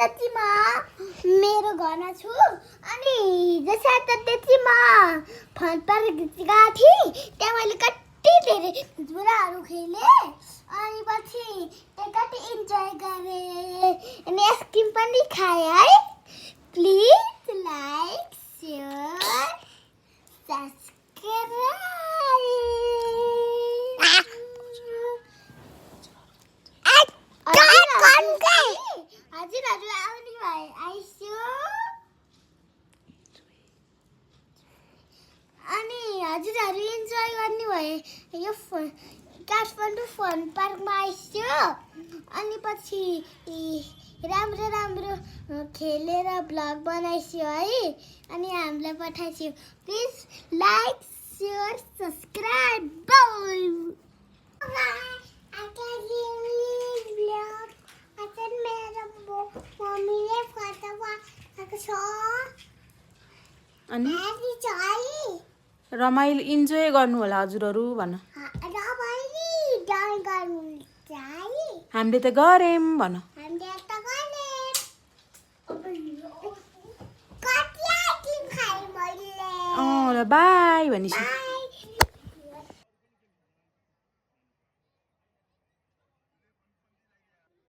त्यतिमा मेरो घरमा छु अनि हिजो सात त्यतिमा फोन पर गएको थिएँ त्यहाँ मैले कति धेरै झुराहरू खेलेँ अनि पछि त्यहाँ कति इन्जोय गरेँ अनि आइसक्रिम पनि खाएँ है प्लिज लाइक सेयर सब्सक्राइब हजुरहरू आउने भए आइसु अनि हजुरहरू इन्जोय गर्ने भए यो फोन काठमाडौँ फोन पार्कमा आइसु अनि पछि राम्रो राम्रो खेलेर भ्लग बनाइसु है अनि हामीलाई पठाइसु प्लिज लाइक सेयर सब्सक्राइब अनि रमाइलो इन्जोय गर्नु होला हजुरहरू भन हामीले त गऱ्यौँ भन ल बाई भनिस्